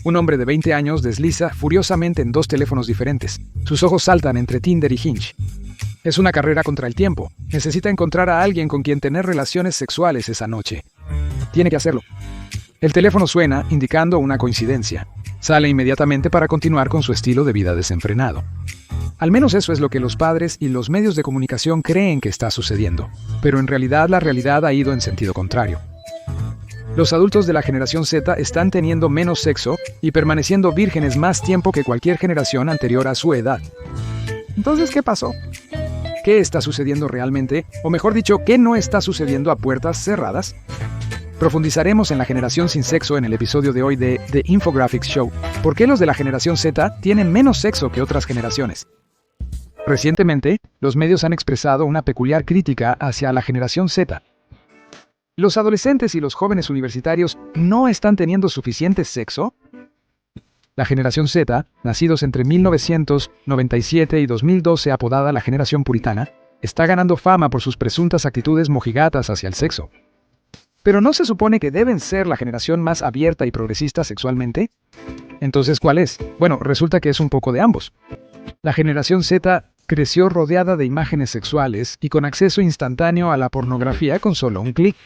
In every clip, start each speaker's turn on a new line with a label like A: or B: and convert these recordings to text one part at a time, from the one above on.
A: Un hombre de 20 años desliza furiosamente en 2 teléfonos diferentes. Sus ojos saltan entre Tinder y Hinge. Es una carrera contra el tiempo. Necesita encontrar a alguien con quien tener relaciones sexuales esa noche. Tiene que hacerlo. El teléfono suena, indicando una coincidencia. Sale inmediatamente para continuar con su estilo de vida desenfrenado. Al menos eso es lo que los padres y los medios de comunicación creen que está sucediendo. Pero en realidad la realidad ha ido en sentido contrario. Los adultos de la generación Z están teniendo menos sexo y permaneciendo vírgenes más tiempo que cualquier generación anterior a su edad. Entonces, ¿qué pasó? ¿Qué está sucediendo realmente? O mejor dicho, ¿qué no está sucediendo a puertas cerradas? Profundizaremos en la generación sin sexo en el episodio de hoy de The Infographics Show. ¿Por qué los de la generación Z tienen menos sexo que otras generaciones? Recientemente, los medios han expresado una peculiar crítica hacia la generación Z. ¿Los adolescentes y los jóvenes universitarios no están teniendo suficiente sexo? La generación Z, nacidos entre 1997 y 2012, apodada la generación puritana, está ganando fama por sus presuntas actitudes mojigatas hacia el sexo. ¿Pero no se supone que deben ser la generación más abierta y progresista sexualmente? Entonces, ¿cuál es? Bueno, resulta que es un poco de ambos. La generación Z creció rodeada de imágenes sexuales y con acceso instantáneo a la pornografía con solo un clic.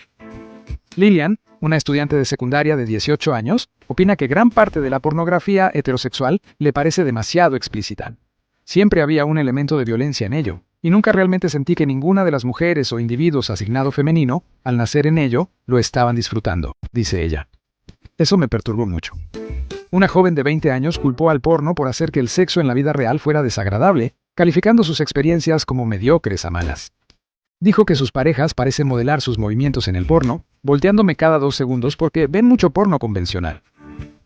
A: Lillian, una estudiante de secundaria de 18 años, opina que gran parte de la pornografía heterosexual le parece demasiado explícita. Siempre había un elemento de violencia en ello, y nunca realmente sentí que ninguna de las mujeres o individuos asignado femenino, al nacer en ello, lo estaban disfrutando, dice ella. Eso me perturbó mucho. Una joven de 20 años culpó al porno por hacer que el sexo en la vida real fuera desagradable, calificando sus experiencias como mediocres a malas. Dijo que sus parejas parecen modelar sus movimientos en el porno, volteándome cada 2 segundos porque ven mucho porno convencional.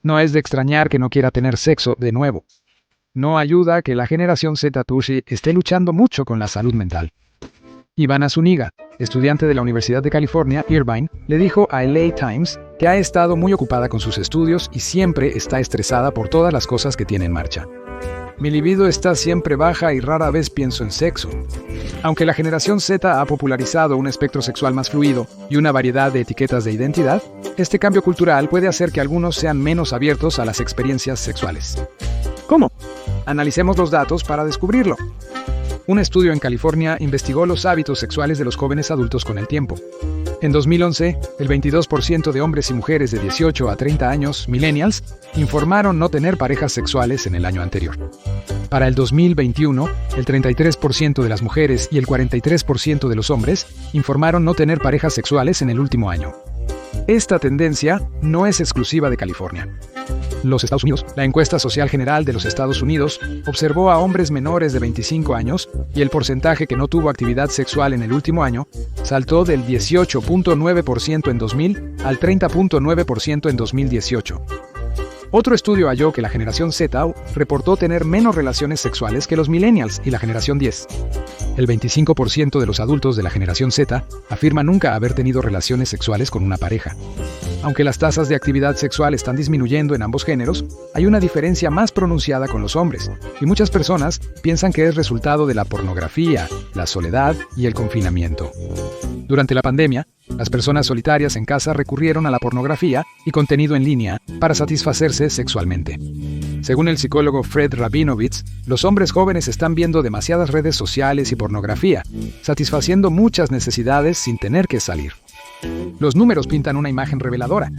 A: No es de extrañar que no quiera tener sexo de nuevo. No ayuda que la generación Z Tushi esté luchando mucho con la salud mental. Ivana Zuniga, estudiante de la Universidad de California, Irvine, le dijo a LA Times que ha estado muy ocupada con sus estudios y siempre está estresada por todas las cosas que tiene en marcha. Mi libido está siempre baja y rara vez pienso en sexo. Aunque la generación Z ha popularizado un espectro sexual más fluido y una variedad de etiquetas de identidad, este cambio cultural puede hacer que algunos sean menos abiertos a las experiencias sexuales. ¿Cómo? Analicemos los datos para descubrirlo. Un estudio en California investigó los hábitos sexuales de los jóvenes adultos con el tiempo. En 2011, el 22% de hombres y mujeres de 18 a 30 años, millennials, informaron no tener parejas sexuales en el año anterior. Para el 2021, el 33% de las mujeres y el 43% de los hombres informaron no tener parejas sexuales en el último año. Esta tendencia no es exclusiva de California. Los Estados Unidos, la encuesta social general de los Estados Unidos, observó a hombres menores de 25 años y el porcentaje que no tuvo actividad sexual en el último año saltó del 18.9% en 2000 al 30.9% en 2018. Otro estudio halló que la generación Z reportó tener menos relaciones sexuales que los millennials y la generación 10. El 25% de los adultos de la generación Z afirma nunca haber tenido relaciones sexuales con una pareja. Aunque las tasas de actividad sexual están disminuyendo en ambos géneros, hay una diferencia más pronunciada con los hombres, y muchas personas piensan que es resultado de la pornografía, la soledad y el confinamiento. Durante la pandemia, las personas solitarias en casa recurrieron a la pornografía y contenido en línea para satisfacerse sexualmente. Según el psicólogo Fred Rabinovitz, los hombres jóvenes están viendo demasiadas redes sociales y pornografía, satisfaciendo muchas necesidades sin tener que salir. Los números pintan una imagen reveladora.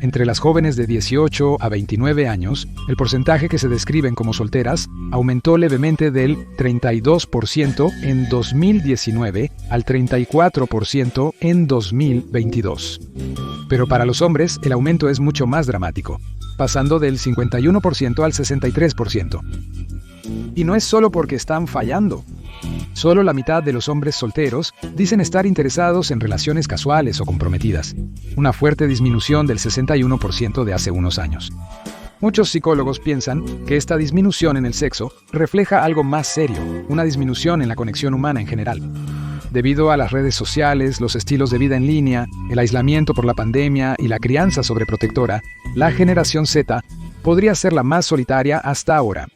A: Entre las jóvenes de 18 a 29 años, el porcentaje que se describen como solteras aumentó levemente del 32% en 2019 al 34% en 2022. Pero para los hombres, el aumento es mucho más dramático, pasando del 51% al 63%. Y no es solo porque están fallando. Solo la mitad de los hombres solteros dicen estar interesados en relaciones casuales o comprometidas, una fuerte disminución del 61% de hace unos años. Muchos psicólogos piensan que esta disminución en el sexo refleja algo más serio, una disminución en la conexión humana en general. Debido a las redes sociales, los estilos de vida en línea, el aislamiento por la pandemia y la crianza sobreprotectora, la generación Z podría ser la más solitaria hasta ahora.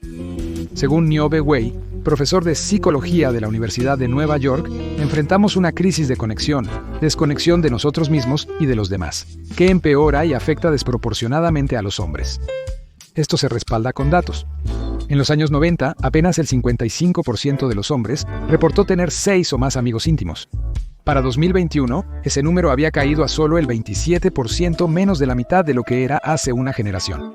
A: Según Niobe Wei, profesor de psicología de la Universidad de Nueva York, enfrentamos una crisis de conexión, desconexión de nosotros mismos y de los demás, que empeora y afecta desproporcionadamente a los hombres. Esto se respalda con datos. En los años 90, apenas el 55% de los hombres reportó tener 6 o más amigos íntimos. Para 2021, ese número había caído a solo el 27%, menos de la mitad de lo que era hace una generación.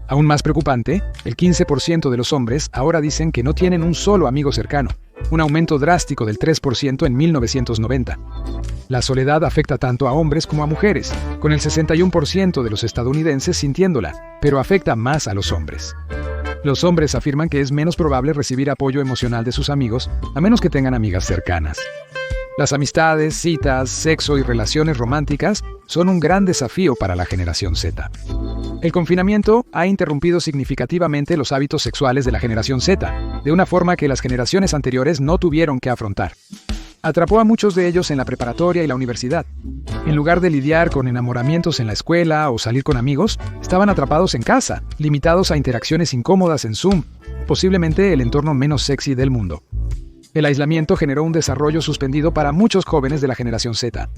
A: Aún más preocupante, el 15% de los hombres ahora dicen que no tienen un solo amigo cercano, un aumento drástico del 3% en 1990. La soledad afecta tanto a hombres como a mujeres, con el 61% de los estadounidenses sintiéndola, pero afecta más a los hombres. Los hombres afirman que es menos probable recibir apoyo emocional de sus amigos, a menos que tengan amigas cercanas. Las amistades, citas, sexo y relaciones románticas son un gran desafío para la generación Z. El confinamiento ha interrumpido significativamente los hábitos sexuales de la generación Z, de una forma que las generaciones anteriores no tuvieron que afrontar. Atrapó a muchos de ellos en la preparatoria y la universidad. En lugar de lidiar con enamoramientos en la escuela o salir con amigos, estaban atrapados en casa, limitados a interacciones incómodas en Zoom, posiblemente el entorno menos sexy del mundo. El aislamiento generó un desarrollo suspendido para muchos jóvenes de la generación Z.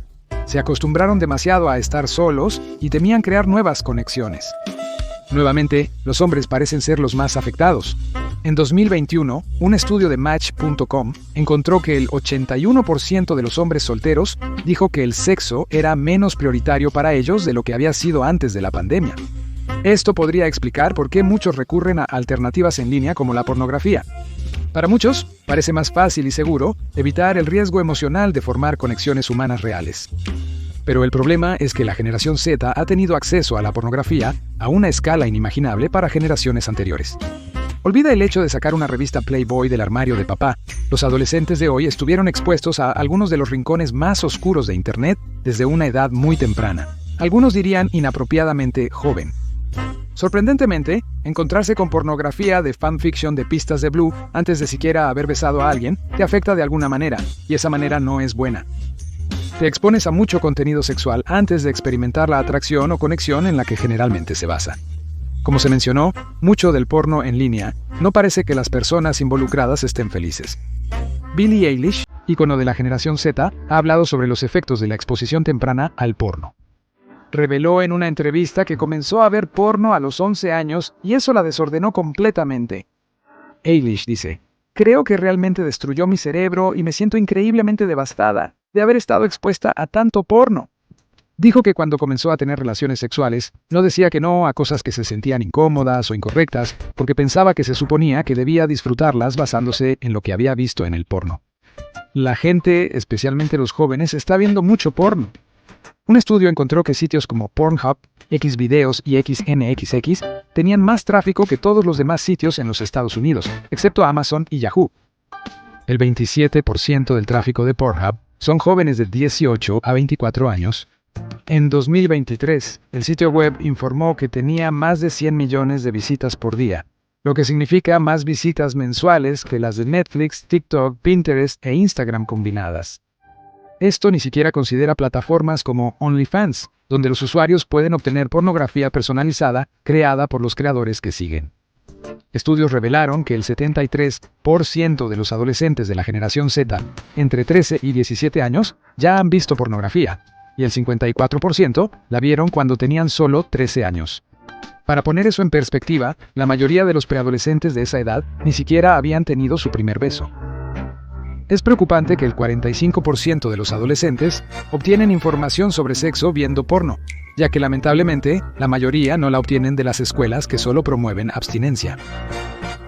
A: Se acostumbraron demasiado a estar solos y temían crear nuevas conexiones. Nuevamente, los hombres parecen ser los más afectados. En 2021, un estudio de Match.com encontró que el 81% de los hombres solteros dijo que el sexo era menos prioritario para ellos de lo que había sido antes de la pandemia. Esto podría explicar por qué muchos recurren a alternativas en línea como la pornografía. Para muchos, parece más fácil y seguro evitar el riesgo emocional de formar conexiones humanas reales. Pero el problema es que la generación Z ha tenido acceso a la pornografía a una escala inimaginable para generaciones anteriores. Olvida el hecho de sacar una revista Playboy del armario de papá. Los adolescentes de hoy estuvieron expuestos a algunos de los rincones más oscuros de Internet desde una edad muy temprana. Algunos dirían inapropiadamente joven. Sorprendentemente, encontrarse con pornografía de fanfiction de pistas de Blue antes de siquiera haber besado a alguien te afecta de alguna manera, y esa manera no es buena. Te expones a mucho contenido sexual antes de experimentar la atracción o conexión en la que generalmente se basa. Como se mencionó, mucho del porno en línea no parece que las personas involucradas estén felices. Billie Eilish, ícono de la generación Z, ha hablado sobre los efectos de la exposición temprana al porno. Reveló en una entrevista que comenzó a ver porno a los 11 años y eso la desordenó completamente. Eilish dice: "Creo que realmente destruyó mi cerebro y me siento increíblemente devastada de haber estado expuesta a tanto porno". Dijo que cuando comenzó a tener relaciones sexuales, no decía que no a cosas que se sentían incómodas o incorrectas, porque pensaba que se suponía que debía disfrutarlas basándose en lo que había visto en el porno. La gente, especialmente los jóvenes, está viendo mucho porno. Un estudio encontró que sitios como Pornhub, Xvideos y XNXX tenían más tráfico que todos los demás sitios en los Estados Unidos, excepto Amazon y Yahoo. El 27% del tráfico de Pornhub son jóvenes de 18 a 24 años. En 2023, el sitio web informó que tenía más de 100 millones de visitas por día, lo que significa más visitas mensuales que las de Netflix, TikTok, Pinterest e Instagram combinadas. Esto ni siquiera considera plataformas como OnlyFans, donde los usuarios pueden obtener pornografía personalizada creada por los creadores que siguen. Estudios revelaron que el 73% de los adolescentes de la generación Z, entre 13 y 17 años, ya han visto pornografía, y el 54% la vieron cuando tenían solo 13 años. Para poner eso en perspectiva, la mayoría de los preadolescentes de esa edad ni siquiera habían tenido su primer beso. Es preocupante que el 45% de los adolescentes obtienen información sobre sexo viendo porno, ya que lamentablemente la mayoría no la obtienen de las escuelas que solo promueven abstinencia.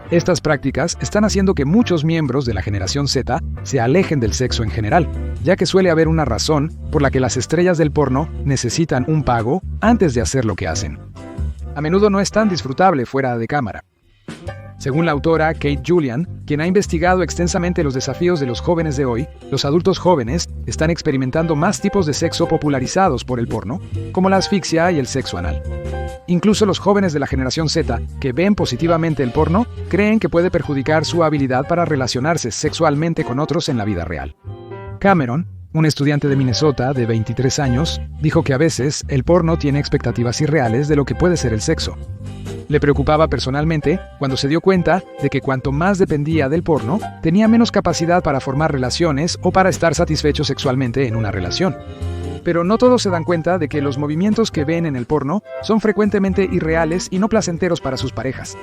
A: Estas prácticas están haciendo que muchos miembros de la generación Z se alejen del sexo en general, ya que suele haber una razón por la que las estrellas del porno necesitan un pago antes de hacer lo que hacen. A menudo no es tan disfrutable fuera de cámara. Según la autora Kate Julian, quien ha investigado extensamente los desafíos de los jóvenes de hoy, los adultos jóvenes están experimentando más tipos de sexo popularizados por el porno, como la asfixia y el sexo anal. Incluso los jóvenes de la generación Z, que ven positivamente el porno, creen que puede perjudicar su habilidad para relacionarse sexualmente con otros en la vida real. Cameron, un estudiante de Minnesota de 23 años, dijo que a veces el porno tiene expectativas irreales de lo que puede ser el sexo. Le preocupaba personalmente cuando se dio cuenta de que cuanto más dependía del porno, tenía menos capacidad para formar relaciones o para estar satisfecho sexualmente en una relación. Pero no todos se dan cuenta de que los movimientos que ven en el porno son frecuentemente irreales y no placenteros para sus parejas.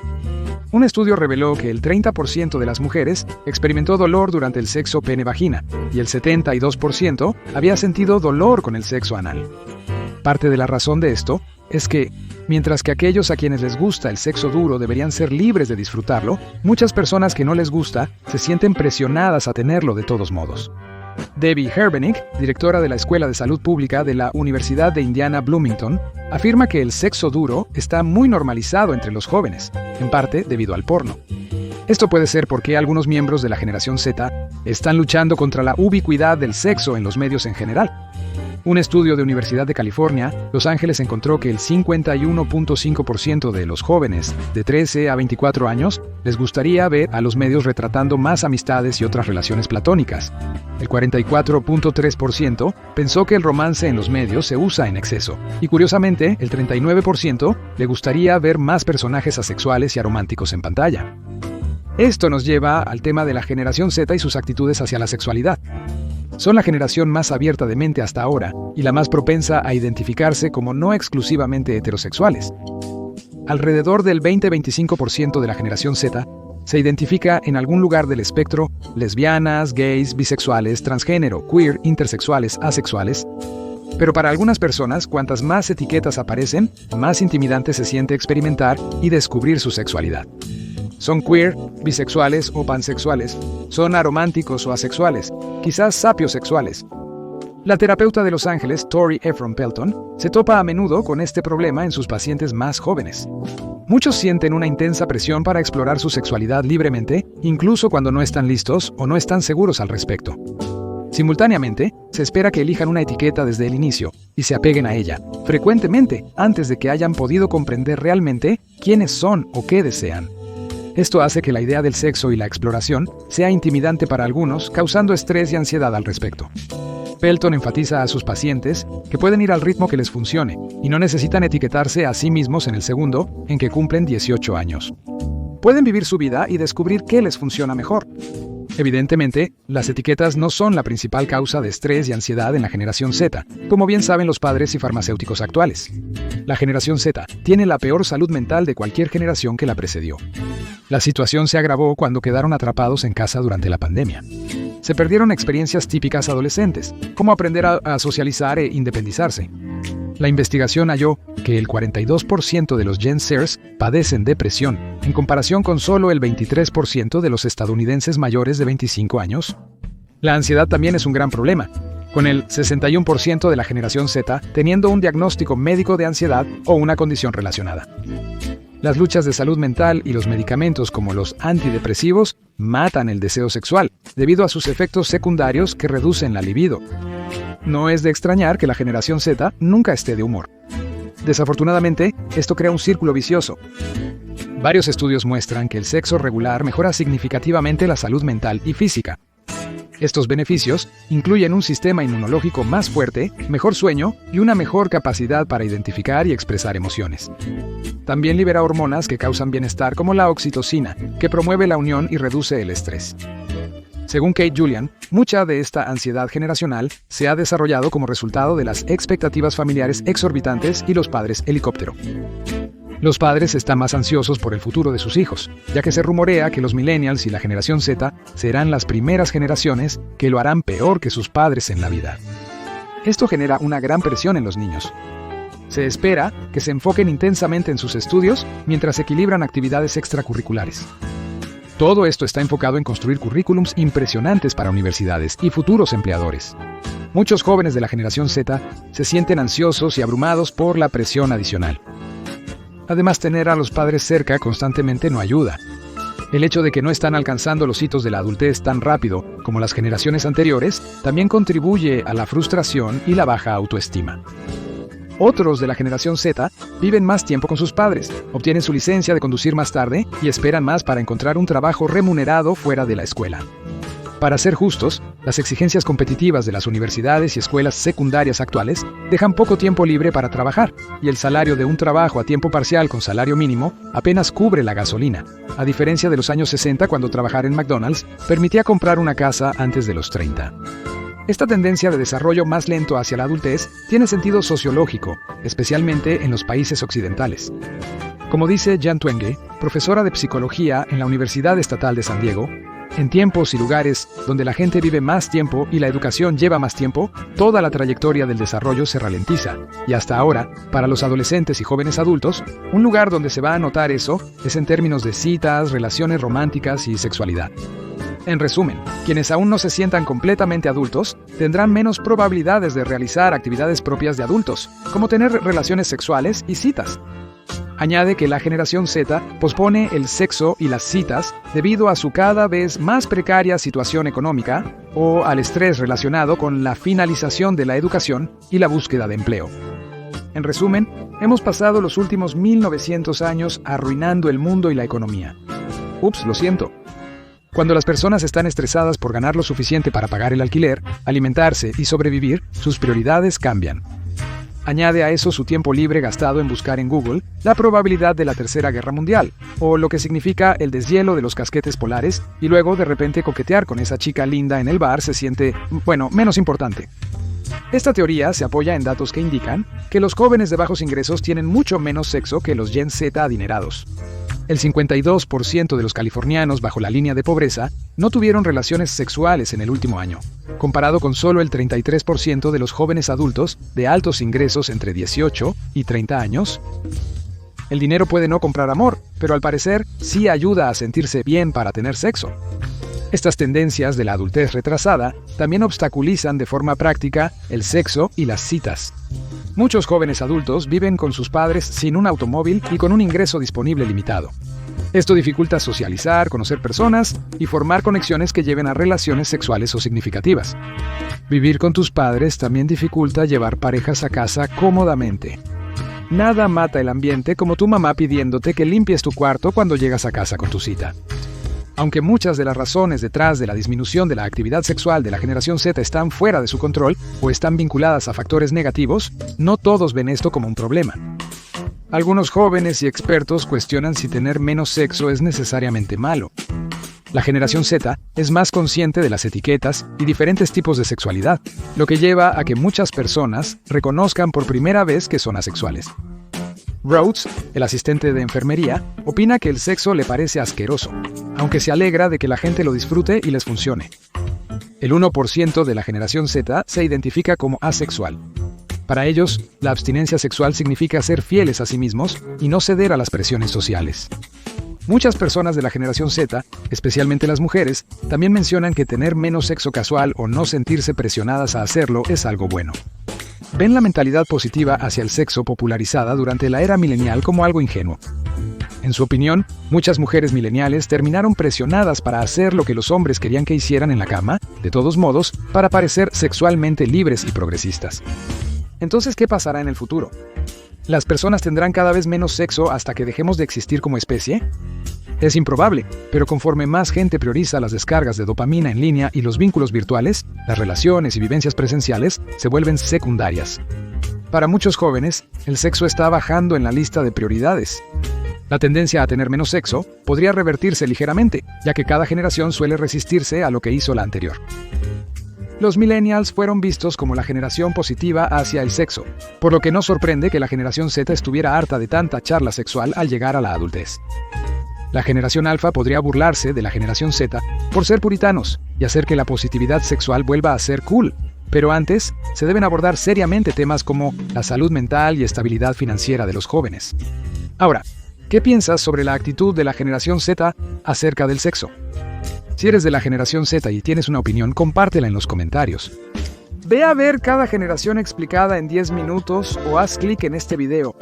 A: Un estudio reveló que el 30% de las mujeres experimentó dolor durante el sexo pene-vagina y el 72% había sentido dolor con el sexo anal. Parte de la razón de esto es que, mientras que aquellos a quienes les gusta el sexo duro deberían ser libres de disfrutarlo, muchas personas que no les gusta se sienten presionadas a tenerlo de todos modos. Debbie Herbenick, directora de la Escuela de Salud Pública de la Universidad de Indiana Bloomington, afirma que el sexo duro está muy normalizado entre los jóvenes, en parte debido al porno. Esto puede ser porque algunos miembros de la generación Z están luchando contra la ubicuidad del sexo en los medios en general. Un estudio de Universidad de California, Los Ángeles, encontró que el 51.5% de los jóvenes de 13 a 24 años les gustaría ver a los medios retratando más amistades y otras relaciones platónicas. El 44.3% pensó que el romance en los medios se usa en exceso, y curiosamente, el 39% le gustaría ver más personajes asexuales y arománticos en pantalla. Esto nos lleva al tema de la generación Z y sus actitudes hacia la sexualidad. Son la generación más abierta de mente hasta ahora y la más propensa a identificarse como no exclusivamente heterosexuales. Alrededor del 20-25% de la generación Z se identifica en algún lugar del espectro: lesbianas, gays, bisexuales, transgénero, queer, intersexuales, asexuales. Pero para algunas personas, cuantas más etiquetas aparecen, más intimidante se siente experimentar y descubrir su sexualidad. Son queer, bisexuales o pansexuales. Son arománticos o asexuales, quizás sapiosexuales. La terapeuta de Los Ángeles, Tori Ephron Pelton, se topa a menudo con este problema en sus pacientes más jóvenes. Muchos sienten una intensa presión para explorar su sexualidad libremente, incluso cuando no están listos o no están seguros al respecto. Simultáneamente, se espera que elijan una etiqueta desde el inicio y se apeguen a ella, frecuentemente antes de que hayan podido comprender realmente quiénes son o qué desean. Esto hace que la idea del sexo y la exploración sea intimidante para algunos, causando estrés y ansiedad al respecto. Pelton enfatiza a sus pacientes que pueden ir al ritmo que les funcione y no necesitan etiquetarse a sí mismos en el segundo en que cumplen 18 años. Pueden vivir su vida y descubrir qué les funciona mejor. Evidentemente, las etiquetas no son la principal causa de estrés y ansiedad en la generación Z, como bien saben los padres y farmacéuticos actuales. La generación Z tiene la peor salud mental de cualquier generación que la precedió. La situación se agravó cuando quedaron atrapados en casa durante la pandemia. Se perdieron experiencias típicas adolescentes, como aprender a socializar e independizarse. La investigación halló que el 42% de los Gen Zers padecen depresión, en comparación con solo el 23% de los estadounidenses mayores de 25 años. La ansiedad también es un gran problema, con el 61% de la generación Z teniendo un diagnóstico médico de ansiedad o una condición relacionada. Las luchas de salud mental y los medicamentos como los antidepresivos matan el deseo sexual, debido a sus efectos secundarios que reducen la libido. No es de extrañar que la generación Z nunca esté de humor. Desafortunadamente, esto crea un círculo vicioso. Varios estudios muestran que el sexo regular mejora significativamente la salud mental y física. Estos beneficios incluyen un sistema inmunológico más fuerte, mejor sueño y una mejor capacidad para identificar y expresar emociones. También libera hormonas que causan bienestar como la oxitocina, que promueve la unión y reduce el estrés. Según Kate Julian, mucha de esta ansiedad generacional se ha desarrollado como resultado de las expectativas familiares exorbitantes y los padres helicóptero. Los padres están más ansiosos por el futuro de sus hijos, ya que se rumorea que los millennials y la generación Z serán las primeras generaciones que lo harán peor que sus padres en la vida. Esto genera una gran presión en los niños. Se espera que se enfoquen intensamente en sus estudios mientras equilibran actividades extracurriculares. Todo esto está enfocado en construir currículums impresionantes para universidades y futuros empleadores. Muchos jóvenes de la generación Z se sienten ansiosos y abrumados por la presión adicional. Además, tener a los padres cerca constantemente no ayuda. El hecho de que no están alcanzando los hitos de la adultez tan rápido como las generaciones anteriores también contribuye a la frustración y la baja autoestima. Otros de la generación Z viven más tiempo con sus padres, obtienen su licencia de conducir más tarde y esperan más para encontrar un trabajo remunerado fuera de la escuela. Para ser justos, las exigencias competitivas de las universidades y escuelas secundarias actuales dejan poco tiempo libre para trabajar, y el salario de un trabajo a tiempo parcial con salario mínimo apenas cubre la gasolina, a diferencia de los años 60 cuando trabajar en McDonald's permitía comprar una casa antes de los 30. Esta tendencia de desarrollo más lento hacia la adultez tiene sentido sociológico, especialmente en los países occidentales. Como dice Jan Twenge, profesora de psicología en la Universidad Estatal de San Diego, en tiempos y lugares donde la gente vive más tiempo y la educación lleva más tiempo, toda la trayectoria del desarrollo se ralentiza. Y hasta ahora, para los adolescentes y jóvenes adultos, un lugar donde se va a notar eso es en términos de citas, relaciones románticas y sexualidad. En resumen, quienes aún no se sientan completamente adultos tendrán menos probabilidades de realizar actividades propias de adultos, como tener relaciones sexuales y citas. Añade que la generación Z pospone el sexo y las citas debido a su cada vez más precaria situación económica o al estrés relacionado con la finalización de la educación y la búsqueda de empleo. En resumen, hemos pasado los últimos 1900 años arruinando el mundo y la economía. Ups, lo siento. Cuando las personas están estresadas por ganar lo suficiente para pagar el alquiler, alimentarse y sobrevivir, sus prioridades cambian. Añade a eso su tiempo libre gastado en buscar en Google la probabilidad de la Tercera Guerra Mundial, o lo que significa el deshielo de los casquetes polares, y luego de repente coquetear con esa chica linda en el bar se siente, menos importante. Esta teoría se apoya en datos que indican que los jóvenes de bajos ingresos tienen mucho menos sexo que los Gen Z adinerados. El 52% de los californianos bajo la línea de pobreza no tuvieron relaciones sexuales en el último año, comparado con solo el 33% de los jóvenes adultos de altos ingresos entre 18 y 30 años. El dinero puede no comprar amor, pero al parecer sí ayuda a sentirse bien para tener sexo. Estas tendencias de la adultez retrasada también obstaculizan de forma práctica el sexo y las citas. Muchos jóvenes adultos viven con sus padres sin un automóvil y con un ingreso disponible limitado. Esto dificulta socializar, conocer personas y formar conexiones que lleven a relaciones sexuales o significativas. Vivir con tus padres también dificulta llevar parejas a casa cómodamente. Nada mata el ambiente como tu mamá pidiéndote que limpies tu cuarto cuando llegas a casa con tu cita. Aunque muchas de las razones detrás de la disminución de la actividad sexual de la generación Z están fuera de su control o están vinculadas a factores negativos, no todos ven esto como un problema. Algunos jóvenes y expertos cuestionan si tener menos sexo es necesariamente malo. La generación Z es más consciente de las etiquetas y diferentes tipos de sexualidad, lo que lleva a que muchas personas reconozcan por primera vez que son asexuales. Rhodes, el asistente de enfermería, opina que el sexo le parece asqueroso, aunque se alegra de que la gente lo disfrute y les funcione. El 1% de la generación Z se identifica como asexual. Para ellos, la abstinencia sexual significa ser fieles a sí mismos y no ceder a las presiones sociales. Muchas personas de la generación Z, especialmente las mujeres, también mencionan que tener menos sexo casual o no sentirse presionadas a hacerlo es algo bueno. Ven la mentalidad positiva hacia el sexo popularizada durante la era milenial como algo ingenuo. En su opinión, muchas mujeres mileniales terminaron presionadas para hacer lo que los hombres querían que hicieran en la cama, de todos modos, para parecer sexualmente libres y progresistas. Entonces, ¿qué pasará en el futuro? ¿Las personas tendrán cada vez menos sexo hasta que dejemos de existir como especie? Es improbable, pero conforme más gente prioriza las descargas de dopamina en línea y los vínculos virtuales, las relaciones y vivencias presenciales se vuelven secundarias. Para muchos jóvenes, el sexo está bajando en la lista de prioridades. La tendencia a tener menos sexo podría revertirse ligeramente, ya que cada generación suele resistirse a lo que hizo la anterior. Los millennials fueron vistos como la generación positiva hacia el sexo, por lo que no sorprende que la generación Z estuviera harta de tanta charla sexual al llegar a la adultez. La generación alfa podría burlarse de la generación Z por ser puritanos y hacer que la positividad sexual vuelva a ser cool, pero antes se deben abordar seriamente temas como la salud mental y estabilidad financiera de los jóvenes. Ahora, ¿qué piensas sobre la actitud de la generación Z acerca del sexo? Si eres de la generación Z y tienes una opinión, compártela en los comentarios. Ve a ver cada generación explicada en 10 minutos o haz clic en este video.